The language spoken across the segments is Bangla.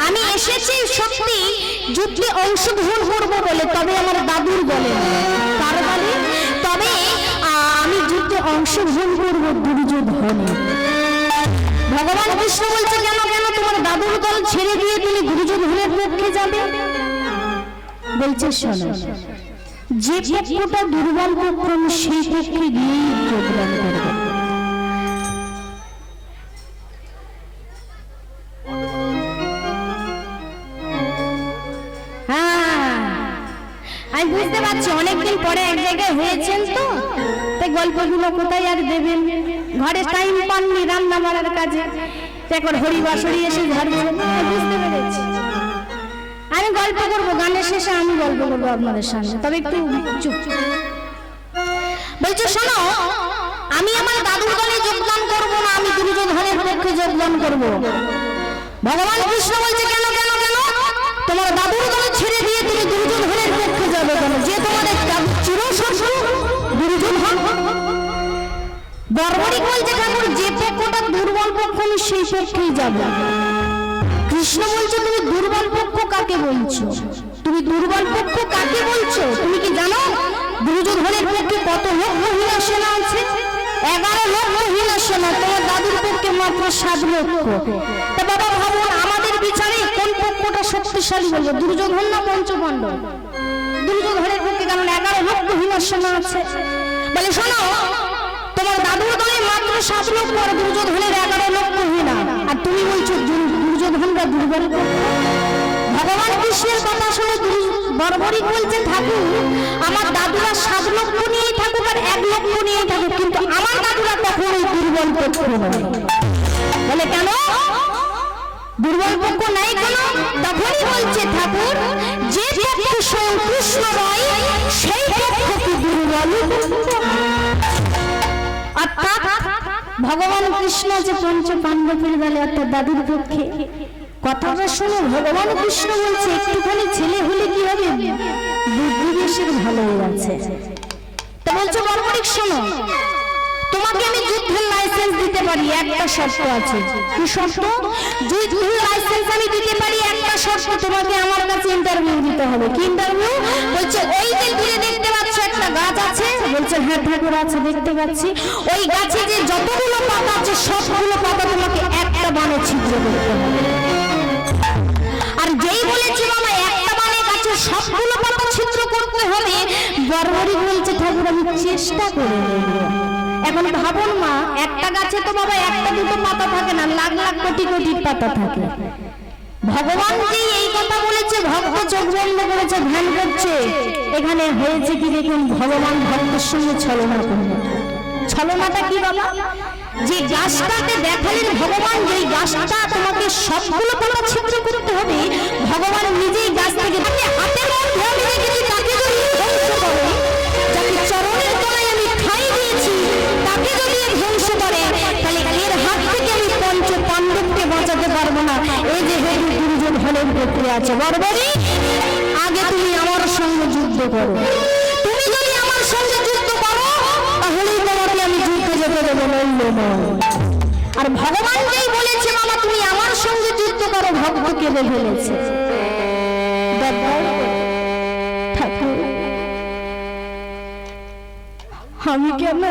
আমি এসেছি সত্যি যুদ্ধে অংশগ্রহণ করব বলে, তবে আমার দাদুর বলে তার বলে তবে আমি যুদ্ধে অংশগ্রহণ করব দুর্যোধনে। ভগবান কৃষ্ণ বলছে কেন কেন তোমার দাদুর দল ছেড়ে দিয়ে তুমি দুর্যোধনের পক্ষে যাবে? বলছে শোনো, যে পক্ষটা দুর্বল পক্ষ আমি সেই পক্ষে গিয়েই যোগদান করব। আমি বুঝতে পারছি অনেকদিন পরে এক জায়গায় হয়েছেন তো, তাই গল্পগুলো কোথায় আর দেবেন, ঘরে টাইম পাননি রান্না বাড়ার কাজে, এখন হরিবাসরি এসে ঝাড়ছেন, বুঝতে পেরেছি। আমি গল্প করবো, গানের শেষে আমি গল্প করবো আপনাদের সামনে, তবে একটু চুপ। বলছো শোনো, আমি আমার দাদুর দলে যোগদান করবো না, আমি দুর্যোধনের পক্ষে যোগদান করব। ভগবান কৃষ্ণ বলছে কেন কেন কেন তোমার দাদুর দলে ছেড়ে দিয়ে তুমি দুর্যোধনের পক্ষে যাবে কেন? যে তোমাদের চিরশত্রু দুর্যোধন। বর্বরিক বলছে ঠাকুর যে পক্ষটা দুর্বল পক্ষ আমি সেই পক্ষেই যাব। কৃষ্ণ বলছে তুমি দুর্বল পক্ষ কাকে বলছো? তুমি দুর্বল পক্ষ কাকে বলছো? তুমি কি জানো দুর্যোধনের পক্ষে কত লক্ষ হীরা সেনা আছে? 11 লক্ষ হীরা সেনা, তোমার দাদুর পক্ষে মাত্র 7 লক্ষ। তা বাবা ভাবুন আমাদের বিচারে কোন পক্ষটা শক্তিশালী বলবো, দুর্যোধন না পঞ্চপাণ্ডব? দুর্যোধনের পক্ষে কারণ 11 লক্ষ হীরা সেনা আছে। বলে শোনো, তোমার দাদুর দলে মাত্র 7 লক্ষ আর দুর্যোধনের 11 লক্ষ হীরা, আর তুমি বলছো দুর্যোধনরা দুর্বল পক্ষ। ভগবান কৃষ্ণের কথা শুনে বর্বরিক বলছে ঠাকুর আমার দাদুরা 7 লক্ষ নিয়েই থাকুক আর 1 লক্ষ নিয়েই থাকুক, কিন্তু আমার দাদুরা কখনোই দুর্বল পক্ষ নয়। বলে কেন দুর্বল পক্ষ নাই কেন? তখনই বলছে ঠাকুর যে পক্ষ স্বয়ং কৃষ্ণ নয় সেই পক্ষ কি দুর্বল? অর্থাৎ ভগবান কৃষ্ণ যে পঞ্চ পাণ্ডবের দলে অর্থাৎ দাদুর পক্ষে। কথাটা শুনে ভগবান কৃষ্ণ বলছে একটুখানি ছেলে হলে কি হবে, বুদ্ধি বেশের ভালো আছে। তা বলছো বর্বরিক শোনো, তোমাকে আমি যুদ্ধের লাইসেন্স দিতে পারি, একটা শর্ত আছে। কি শর্ত? যুদ্ধের লাইসেন্স আমি দিতে পারি, একটা শর্ত, তোমাকে আমার কাছে ইন্টারভিউ দিতে হবে। কি ইন্টারভিউ? বলছে ওই যে দূরে দেখতে পাচ্ছ একটা গাছ আছে? বলছে হ্যাঁ ঠাকুর আছে, দেখতে পাচ্ছি। ওই গাছে যে যতগুলো পাতা আছে সবগুলো পাতা তোমাকে একটা বাণে ছিদ্র করতে হবে। আর যেই বলেছি বাবা একটা বাণে গাছের সবগুলো পাতা ছিদ্র করতে হবে, বর্বরিক বলছে ঠাকুর আমি চেষ্টা করে নেব। এখন ভাবুন মা, একটা গাছে তো বাবা একটা দুটো পাতা থাকে না, লাখ লাখ কোটি কোটি পাতা থাকে। ভগবান যে এই কথা বলেছে, ভক্ত চোখ বন্ধ করেছে, ধ্যান করছে। এখানে হয়েছে কি দেখুন, ভগবান ভক্তের সঙ্গে ছলনা করলেন। ছলনাটা কি বাবা? যে গাছটাকে দেখালেন ভগবান, যেই গাছটা তোমাকে সবগুলো পাতা ছিদ্র করতে হবে, ভগবান নিজেই গাছ থেকে হাতের মধ্যে আমি রেখেছি, তাকে যদি ধ্বংস করে, যাকে চরণের তলায় আমি ঠাঁই দিয়েছি তাকে যদি ধ্বংস করে, তাহলে এর হাত থেকে আমি পঞ্চ পাণ্ডবকে বাঁচাতে পারবো না। এই যে দুর্যোধনের পক্ষে আছে। বর্বরিক আগে তুমি আমার সঙ্গে যুদ্ধ করো, তুমি যদি আমার সঙ্গে যুদ্ধ করো তাহলেই তোমাকে আমি যুদ্ধে যেতে দেবো, নইল নয়। আর ভগবান যেই বলেছে মামা তুমি আমার সঙ্গে যুদ্ধ করো, ভক্ত কেঁদে ফেলেছে। ঠাকুর আমি কেন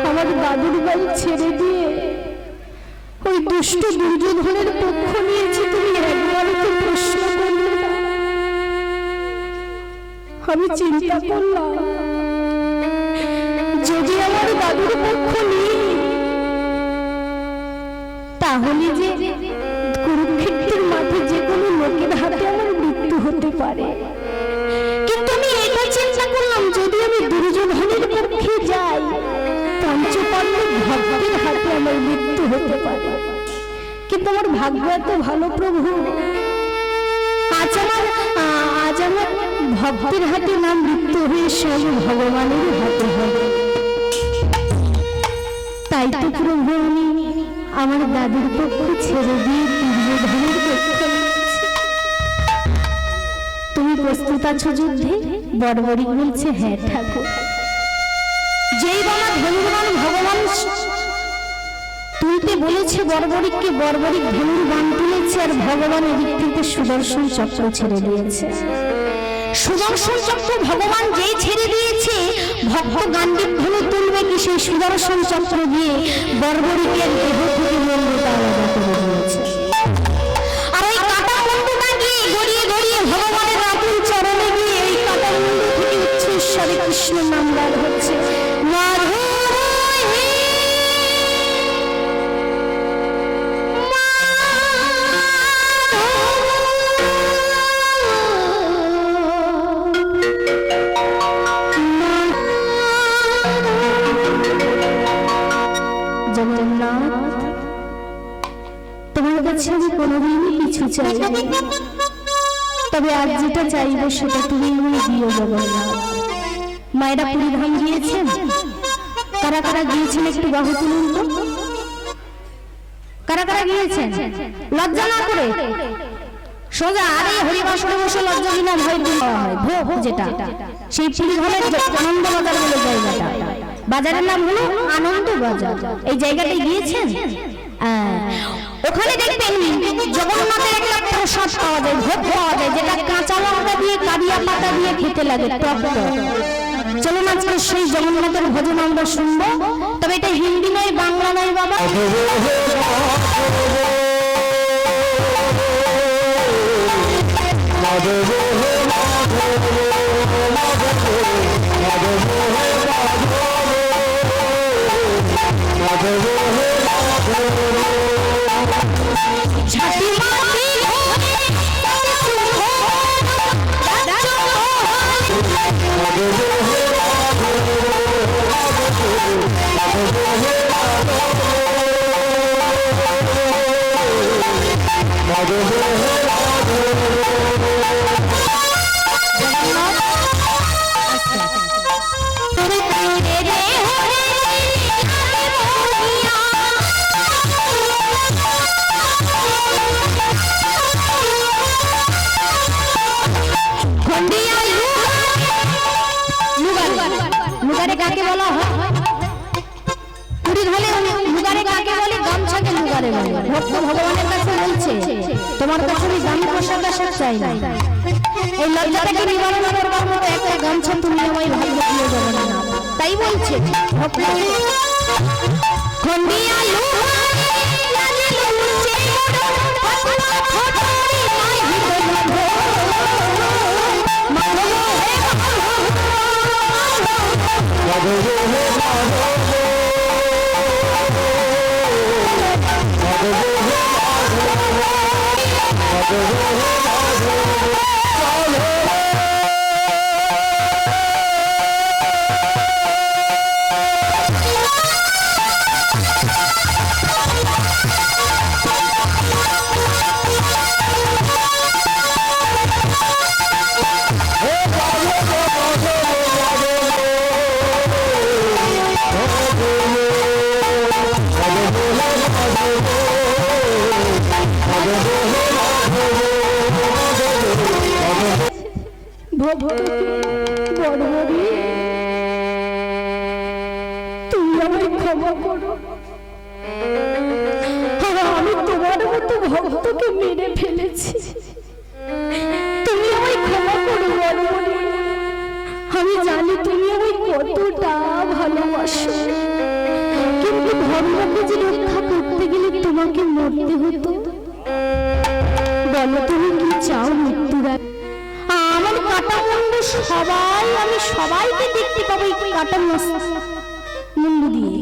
আমার দাদুর বাড়ি ছেড়ে দিয়ে ওই দুষ্ট দুর্যোধনের পক্ষ নিয়েছি? তুমি একবারও তো প্রশ্ন করলে না। আমি চিন্তা করলাম যদি আমার দাদুর পক্ষ নিই তাহলে যে কুরুক্ষেত্রের মাঠে যে কোনো লোকের হাতে আমার মৃত্যু হতে পারে। কিন্তু আমি এটা চিন্তা করলাম যদি আমি দুর্যোধনের পক্ষে যাই, পঞ্চপাণ্ডব ভক্তের হাতে আমার মৃত্যু হতে পারে। কিন্তু আমার ভাগ্য এত ভালো প্রভু, আজ আমার ভক্তের হাতে না মৃত্যু হয়ে সব ভগবানের হাতে হবে। তাই তো প্রভু আমি আমার দাদুর পক্ষ ছেড়ে দিয়ে দুর্যোধনের পক্ষ নিয়েছি। তুমি প্রস্তুত আছো যুদ্ধে? বর্বরিক বলছে হ্যাঁ ঠাকুর। যেই বাবা ধনুর্বাণ ভগবান তুলতে বলেছে বর্বরিককে, বর্বরিক ধনুর বাণ তুলেছে, আর ভগবান এদিক থেকে সুদর্শন চক্র ছেড়ে দিয়েছে। সুদর্শন চক্র ভগবান যেই ছেড়ে দিয়েছে, ভক্ত গান্ডীব ধনু তুলবে কি সেই সুদর্শন চক্র দিয়ে বর্বরিকের দেহ থেকে মন্ডটা আলাদা করে দিয়েছে। আর ওই কাটা মুন্ডটা গিয়ে গড়িয়ে গড়িয়ে ভগবানের রাতুল চরণে গিয়ে ওই কাটা মুন্ড থেকে উচ্চস্বরে কৃষ্ণ নাম বার হচ্ছে, মাধব জগন্নাথ, তোমার কাছে আমি কোনোদিনই কিছু চাই না, তবে আজ যেটা চাইবো সেটা তুমি আমায় দিও জগন্নাথ। মায়েরা পুরীধাম গিয়েছেন? কারা কারা গিয়েছেন একটু বাহু তুলুন তো। কারা কারা গিয়েছেন? লজ্জা না করে সোজা, আরে হরিবাসরে বসে লজ্জা বিনা ভয় দেওয়া হয়, ভোগ যেটা, সেই পুরীধামের আনন্দ বাজার বলে জায়গাটা, বাজারের নাম হলো আনন্দ বাজার। এই জায়গাটায় গিয়েছেন? ওখানে দেখবেন জগন্নাথের একটা প্রসাদ পাওয়া যায়, ভোগ পাওয়া যায়, যেটা কাঁচা লঙ্কা দিয়ে কারিয়া পাতা দিয়ে খেতে লাগে, টক টক। চলুন আজকে সেই জগন্নাথের ভজন আমরা শুনবো, তবে এটা হিন্দি নয়, বাংলা নয় বাবা। কাকে বলা হয়? পুরীর হলে লুগারে কাকে বলে? গামছাকে লুগারে বলে। ভক্ত ভগবানের কাছে বলছে, তোমার কাছে আমি দামি পোশাক আশাক চাই না, এই লজ্জাটাকে নিবারণ করবার মতো একটা গামছা তুমি আমায় ভাগ্য দিয়ে যাবে না, তাই বলছে ভক্ত। খন্ডিয়া তুমি আমায় ক্ষমা করো, আমি তোমার মতো ভক্তকে মেরে ফেলেছি, তুমি আমায় ক্ষমা করো বড়বড়ি। আমি জানি তুমি আমায় কতটা ভালোবাসো, কিন্তু ধর্মকে যে রক্ষা করতে গেলে তোমাকে মরতে হতো। বলো তুমি কি চাও মৃত্যুর আগে? আমার কাটা মুন্ডু সবাই, আমি সবাইকে দেখতে পাবো এই কাটা মুন্ডু দিয়ে,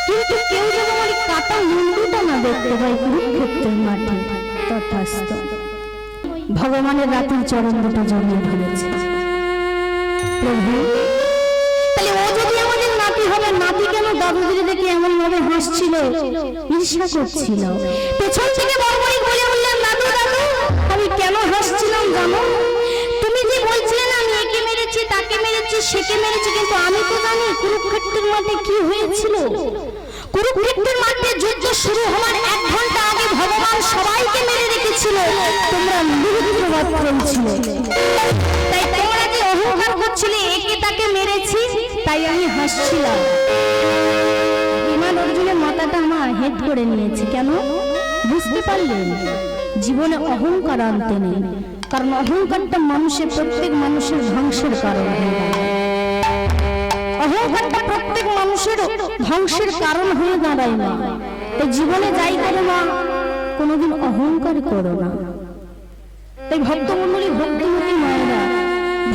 কিন্তু কেউ যেন আমার কাটা মুন্ডুটা না দেখতে পাই কুরুক্ষেত্রের মাঠে। তথাস্তু। ভগবানের রাতের চরণ দুটো জড়িয়ে ধরেছে। প্রভু, তাহলে ও যদি আমাদের নাতি হবে, নাতি কেন দাদুদের দেখে এমন ভাবে হাসছিল, ঈর্ষা করছিল? পেছন থেকে বর্বরিক বলে উঠলেন, দাদু দাদু আমি কেন হাসছিলাম জানো? তুমি যে বলছিলে না আমি একে মেরেছি, তাকে মেরেছি, সেকে মেরেছি, কিন্তু আমি তো জানি কুরুক্ষেত্রের মাঠে কি হয়েছিল। কুরুক্ষেত্রের মাঠে যুদ্ধ শুরু হওয়ার 1 ঘন্টা আগে ভগবান সবাইকে মেরে রেখেছিল, তোমরা নিরুত্তরবাদ করেছিলে। তাই তোমরা যে অহংকার করছিলে একে তাকে মেরেছি, তাই আমি হাসছিলাম। ইমান আর অর্জুনের মাথাটা আমার হেড করে নিয়েছে। কেন বুঝতে পারলেন? জীবনে অহংকার আনতে নেই, কারণ অহংকারটা মানুষের প্রত্যেক মানুষের ধ্বংসের কারণ হয়ে দাঁড়ায়। অহংকারটা প্রত্যেক মানুষের ধ্বংসের কারণ হয়ে দাঁড়ায় না। তাই জীবনে যাই করো না, কোনোদিন অহংকার করো না। তাই ভক্তমণ্ডলী, ভক্তিমতী মায়েরা,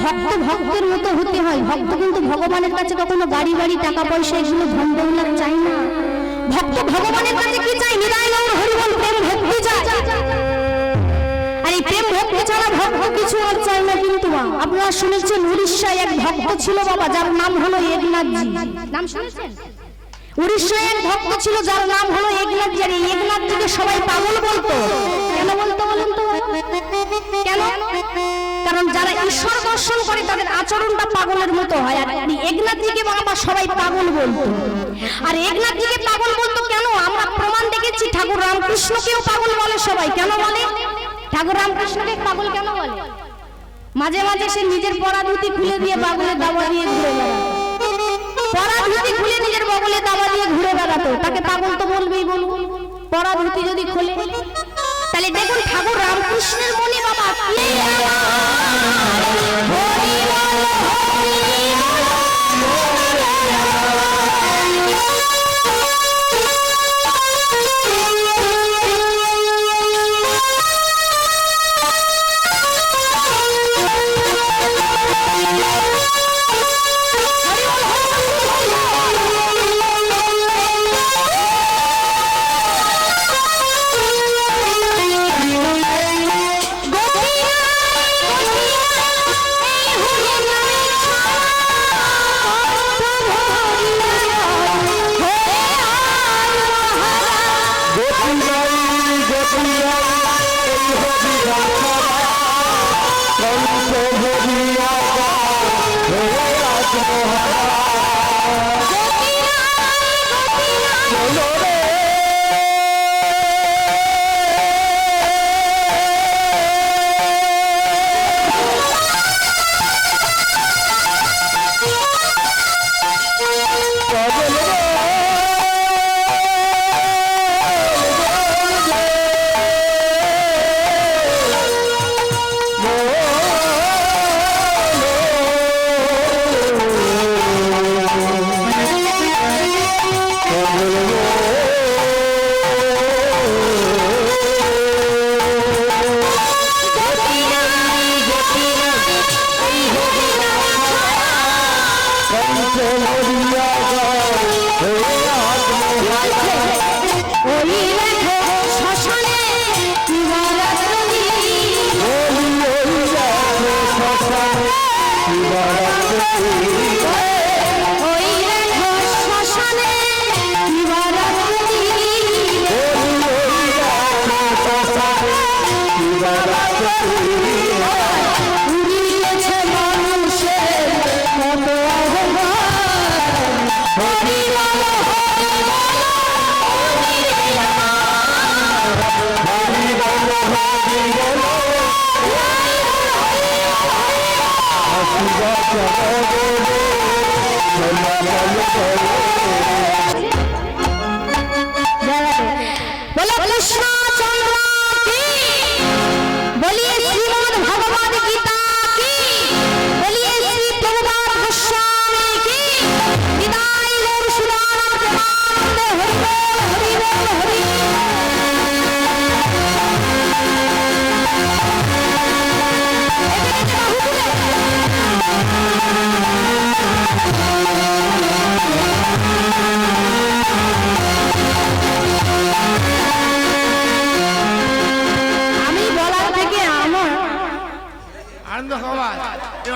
ভক্ত ভক্তের মতো হতে হয়। ভক্ত কিন্তু ভগবানের কাছে কখনো গাড়ি বাড়ি টাকা পয়সা এগুলো ধন দৌলত চাই না। ভক্ত ভগবানের কাছে কি চাই? নিরাই গৌর হরিবল প্রেম ভক্তি চাই। আর এই প্রেম ভক্তি ছাড়া ভক্ত কিছু আর চাই না। কিন্তু আপনারা শুনেছেন উড়িষ্যায় এক ভক্ত ছিল বাবা, যার নাম হলো একনাথজি। নাম শুনেছেন? উড়িষ্যায় এক ভক্ত ছিল যার নাম হলো একনাথজি। আর এই একনাথজিকে সবাই পাগল বলতো। কেন বলতো বলেন তো? কেন? কারণ যারা ঈশ্বর দর্শন করে তাদের আচরণটা পাগলের মতো হয়। আর একনাথজিকে বাবা সবাই পাগল বলতো। আর একনাথজিকে পাগল বলতো কেন? আমরা প্রমাণ দেখেছি। ঠাকুর রামকৃষ্ণকেও পাগল বলে সবাই। কেন বলে? ঠাকুর রামকৃষ্ণকে পাগল কেন বলে? মাঝে মাঝে সে নিজের পরা ধুতি খুলে দিয়ে পাগলের দাবা দিয়ে ঘুরে বেড়াতো। পরা ধুতি খুলে নিজের বগলে দাবা দিয়ে ঘুরে বেড়াতো, তাকে পাগল তো বলবেই। বলুন, পরা ধুতি যদি খুলে, তাহলে দেখুন ঠাকুর রামকৃষ্ণের মনে বাবা কি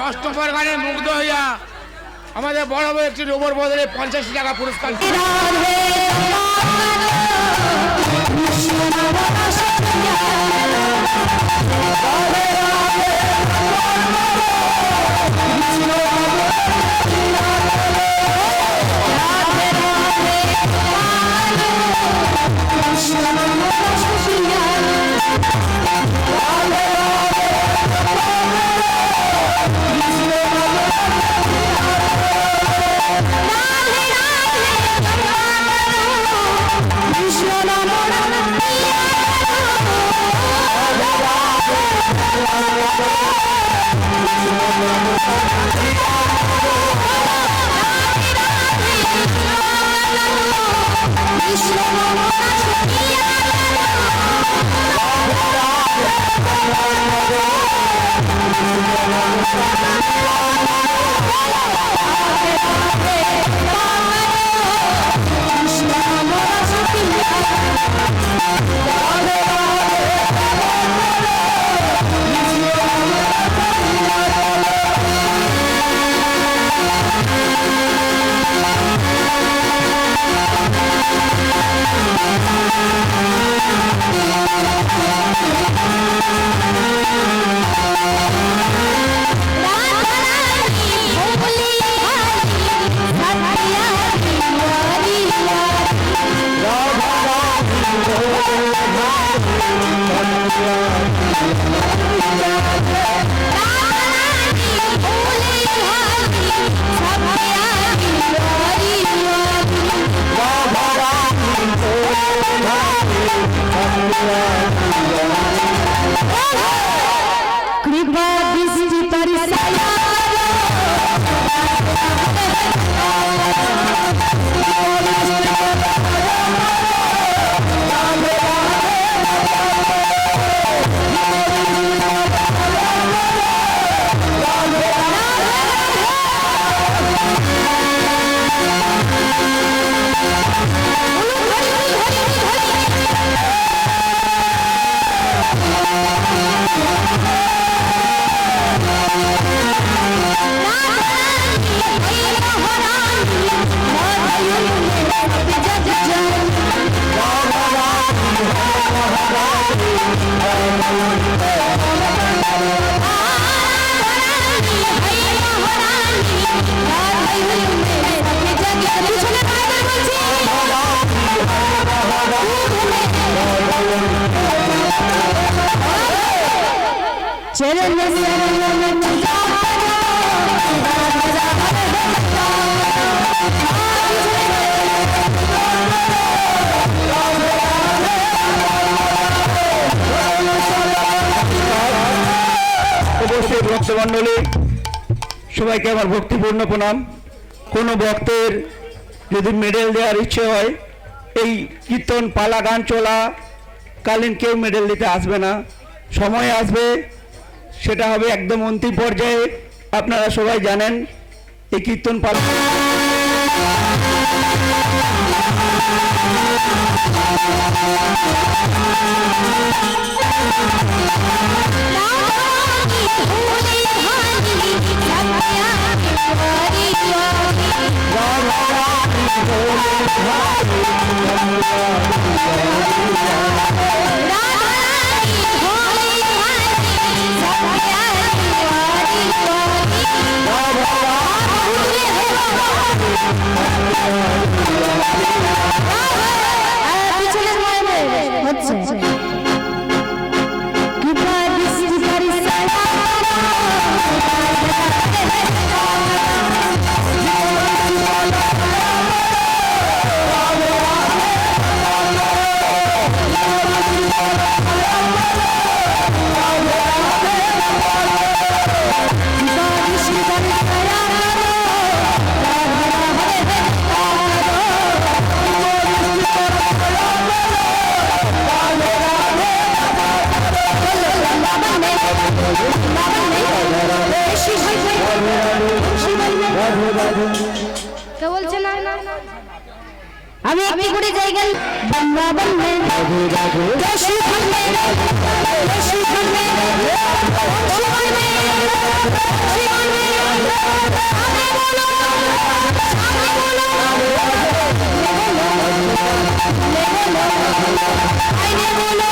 অষ্টপর গানে মুগ্ধ হইয়া আমাদের বড় বড় একটি রোবর বদলে 50 টাকা পুরস্কার। कृपा दृष्टि परिसाया चरण উপস্থিত ভক্তমণ্ডলী সবাইকে আমার ভক্তিপূর্ণ প্রণাম। কোনো ভক্তের যদি মেডেল দেওয়ার ইচ্ছে হয়, এই কীর্তন পালা গান চলাকালীন কেউ মেডেল দিতে আসবে না, সময় আসবে সেটা হবে একদম অন্তিম পর্যায়ে। আপনারা সবাই জানেন এই কীর্তন পালা আমি একটি করে জায়গায় বৃন্দাবন में काशी में काशी में शिवन में शिवन में आगे बोलो आईने बोलो आईने बोलो